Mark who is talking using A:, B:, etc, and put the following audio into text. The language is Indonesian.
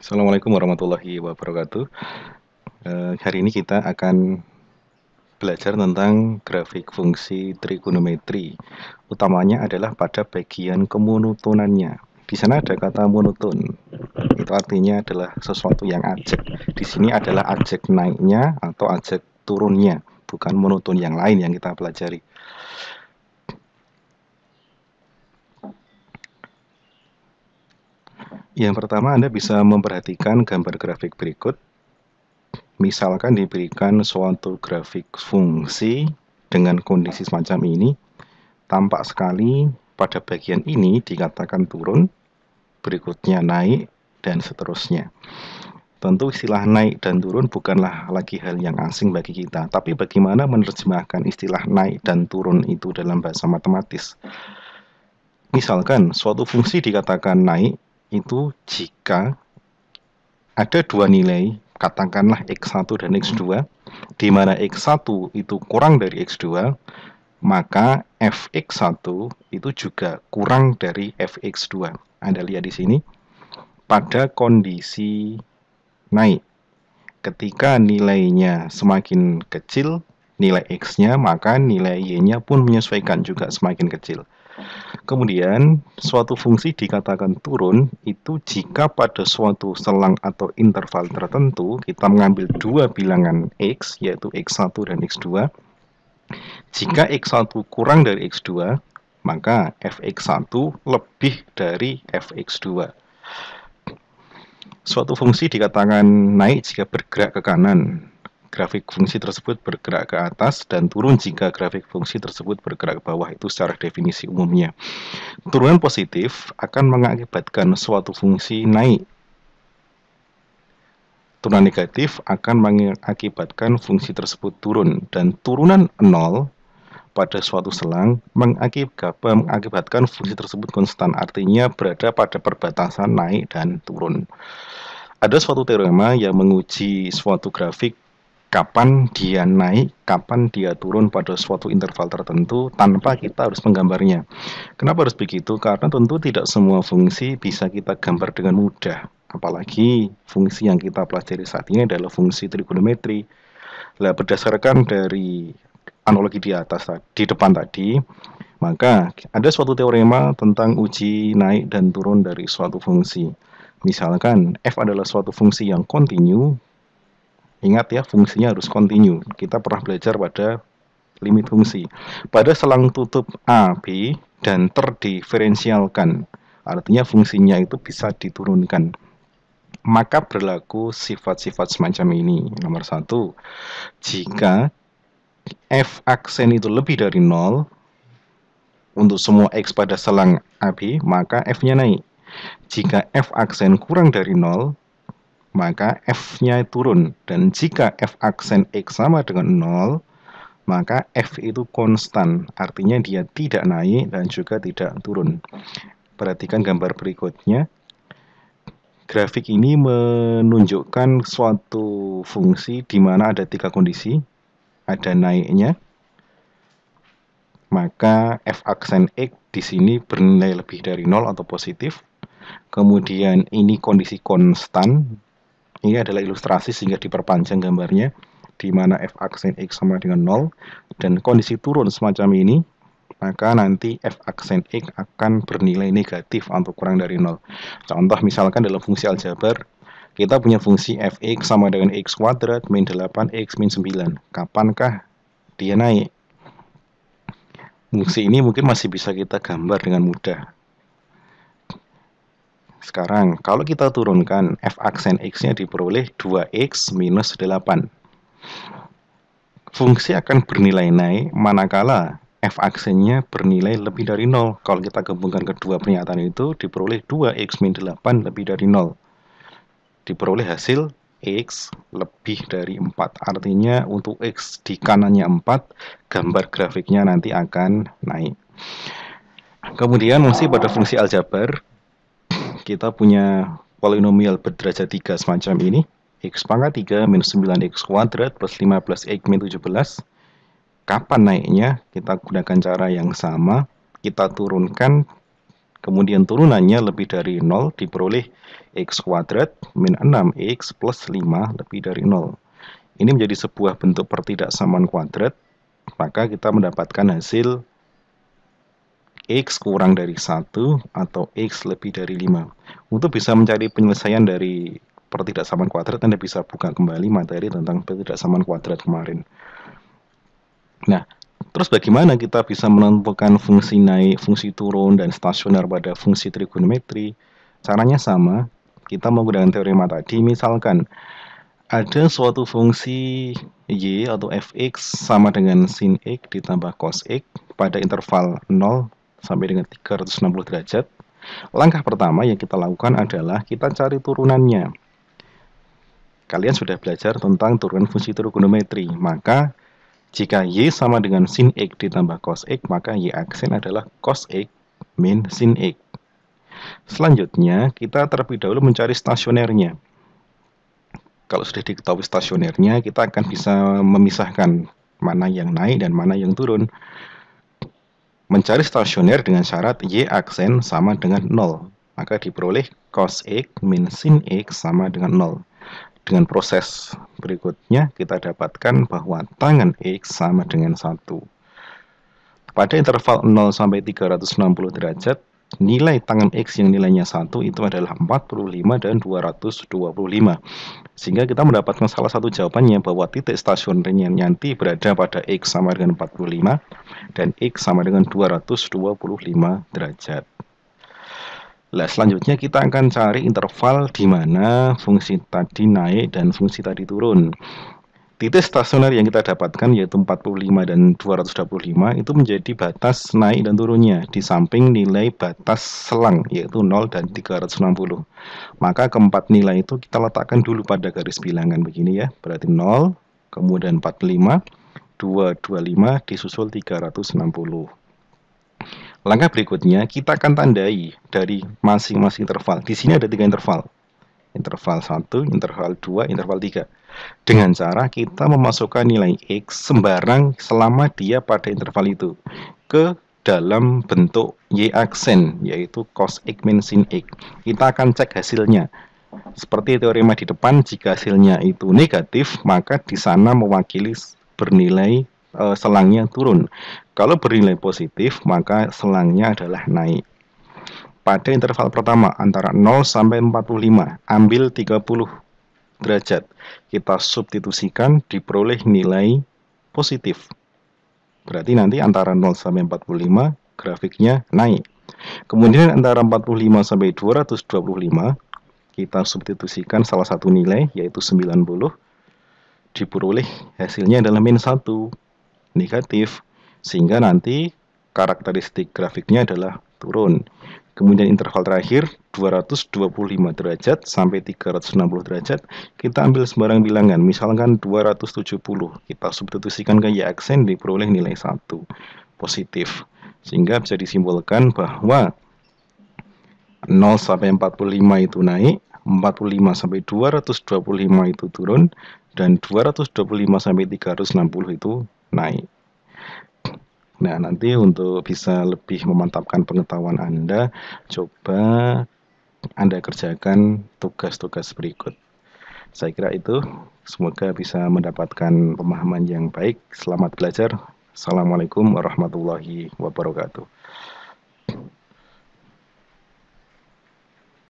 A: Assalamualaikum warahmatullahi wabarakatuh. Hari ini kita akan belajar tentang grafik fungsi trigonometri. Utamanya adalah pada bagian kemonotonannya. Di sana ada kata monoton. Itu artinya adalah sesuatu yang ajek. Di sini adalah ajek naiknya atau ajek turunnya, bukan monoton yang lain yang kita pelajari. Yang pertama, Anda bisa memperhatikan gambar grafik berikut. Misalkan diberikan suatu grafik fungsi dengan kondisi semacam ini, tampak sekali pada bagian ini dikatakan turun, berikutnya naik, dan seterusnya. Tentu istilah naik dan turun bukanlah lagi hal yang asing bagi kita, tapi bagaimana menerjemahkan istilah naik dan turun itu dalam bahasa matematis. Misalkan suatu fungsi dikatakan naik itu jika ada dua nilai, katakanlah X1 dan X2, di mana X1 itu kurang dari X2, maka Fx1 itu juga kurang dari Fx2. Anda lihat di sini, pada kondisi naik, ketika nilainya semakin kecil, nilai X-nya, maka nilai Y-nya pun menyesuaikan juga semakin kecil. Kemudian, suatu fungsi dikatakan turun itu jika pada suatu selang atau interval tertentu kita mengambil dua bilangan X, yaitu X1 dan X2. Jika X1 kurang dari X2, maka Fx1 lebih dari Fx2. Suatu fungsi dikatakan naik jika bergerak ke kanan. Grafik fungsi tersebut bergerak ke atas dan turun jika grafik fungsi tersebut bergerak ke bawah. Itu secara definisi umumnya. Turunan positif akan mengakibatkan suatu fungsi naik. Turunan negatif akan mengakibatkan fungsi tersebut turun. Dan turunan 0 pada suatu selang mengakibatkan fungsi tersebut konstan. Artinya berada pada perbatasan naik dan turun. Ada suatu teorema yang menguji suatu grafik kapan dia naik, kapan dia turun pada suatu interval tertentu tanpa kita harus menggambarnya. Kenapa harus begitu? Karena tentu tidak semua fungsi bisa kita gambar dengan mudah. Apalagi fungsi yang kita pelajari saat ini adalah fungsi trigonometri. Nah, berdasarkan dari analogi di atas, di depan tadi, maka ada suatu teorema tentang uji naik dan turun dari suatu fungsi. Misalkan f adalah suatu fungsi yang kontinu. Ingat ya, fungsinya harus kontinu. Kita pernah belajar pada limit fungsi. Pada selang tutup A, B, dan terdiferensialkan. Artinya fungsinya itu bisa diturunkan. Maka berlaku sifat-sifat semacam ini. Nomor 1, jika F aksen itu lebih dari 0, untuk semua X pada selang AB, maka F-nya naik. Jika F aksen kurang dari 0, maka F-nya turun. Dan jika F aksen X sama dengan 0, maka F itu konstan. Artinya dia tidak naik dan juga tidak turun. Perhatikan gambar berikutnya. Grafik ini menunjukkan suatu fungsi di mana ada tiga kondisi. Ada naiknya, maka F aksen X di sini bernilai lebih dari 0 atau positif. Kemudian ini kondisi konstan. Ini adalah ilustrasi sehingga diperpanjang gambarnya, di mana F aksen X sama dengan 0, dan kondisi turun semacam ini, maka nanti F aksen X akan bernilai negatif atau kurang dari 0. Contoh misalkan dalam fungsi aljabar, kita punya fungsi Fx sama dengan X kuadrat min 8X min 9. Kapankah dia naik? Fungsi ini mungkin masih bisa kita gambar dengan mudah. Sekarang, kalau kita turunkan F aksen X-nya diperoleh 2X minus 8. Fungsi akan bernilai naik manakala F aksennya bernilai lebih dari 0. Kalau kita gabungkan kedua pernyataan itu, diperoleh 2X min 8 lebih dari 0. Diperoleh hasil X lebih dari 4. Artinya untuk X di kanannya 4, gambar grafiknya nanti akan naik. Kemudian masih pada fungsi aljabar, kita punya polinomial berderajat 3 semacam ini. X pangkat 3 minus 9X kuadrat plus 15X min 17. Kapan naiknya? Kita gunakan cara yang sama. Kita turunkan Kemudian turunannya lebih dari 0 diperoleh X kuadrat min 6X plus 5 lebih dari 0. Ini menjadi sebuah bentuk pertidaksamaan kuadrat, maka kita mendapatkan hasil X kurang dari 1 atau X lebih dari 5. Untuk bisa mencari penyelesaian dari pertidaksamaan kuadrat, Anda bisa buka kembali materi tentang pertidaksamaan kuadrat kemarin. Nah, terus bagaimana kita bisa menentukan fungsi naik, fungsi turun, dan stasioner pada fungsi trigonometri? Caranya sama, kita menggunakan teorema tadi. Misalkan ada suatu fungsi y atau fx sama dengan sin x ditambah cos x pada interval 0 sampai dengan 360 derajat. Langkah pertama yang kita lakukan adalah kita cari turunannya. Kalian sudah belajar tentang turunan fungsi trigonometri, maka jika y sama dengan sin x ditambah cos x, maka y aksen adalah cos x min sin x. Selanjutnya, kita terlebih dahulu mencari stasionernya. Kalau sudah diketahui stasionernya, kita akan bisa memisahkan mana yang naik dan mana yang turun. Mencari stasioner dengan syarat y aksen sama dengan 0, maka diperoleh cos x min sin x sama dengan 0. Dengan proses berikutnya, kita dapatkan bahwa tangen X sama dengan 1. Pada interval 0 sampai 360 derajat, nilai tangen X yang nilainya 1 itu adalah 45 dan 225. Sehingga kita mendapatkan salah satu jawabannya bahwa titik stasionernya nanti berada pada X sama dengan 45 dan X sama dengan 225 derajat. Nah, selanjutnya kita akan cari interval di mana fungsi tadi naik dan fungsi tadi turun. Titik stasioner yang kita dapatkan yaitu 45 dan 225 itu menjadi batas naik dan turunnya di samping nilai batas selang yaitu 0 dan 360. Maka keempat nilai itu kita letakkan dulu pada garis bilangan begini ya. Berarti 0, kemudian 45, 225 disusul 360. Langkah berikutnya, kita akan tandai dari masing-masing interval. Di sini ada 3 interval. Interval 1, interval 2, interval 3. Dengan cara kita memasukkan nilai X sembarang selama dia pada interval itu ke dalam bentuk Y aksen, yaitu cos X min sin X. Kita akan cek hasilnya. Seperti teorema di depan, jika hasilnya itu negatif, maka di sana mewakili bernilai selangnya turun. Kalau bernilai positif, maka selangnya adalah naik. Pada interval pertama antara 0 sampai 45, ambil 30 derajat. Kita substitusikan diperoleh nilai positif. Berarti nanti antara 0 sampai 45 grafiknya naik. Kemudian antara 45 sampai 225 kita substitusikan salah satu nilai yaitu 90. Diperoleh hasilnya adalah min 1. Negatif, sehingga nanti karakteristik grafiknya adalah turun. Kemudian interval terakhir 225 derajat sampai 360 derajat, kita ambil sembarang bilangan, misalkan 270, kita substitusikan ke y aksen diperoleh nilai 1 positif, sehingga bisa disimpulkan bahwa 0 sampai 45 itu naik, 45 sampai 225 itu turun, dan 225 sampai 360 itu naik. Nah, nanti untuk bisa lebih memantapkan pengetahuan Anda, coba Anda kerjakan tugas-tugas berikut. Saya kira itu, semoga bisa mendapatkan pemahaman yang baik. Selamat belajar. Assalamualaikum warahmatullahi wabarakatuh.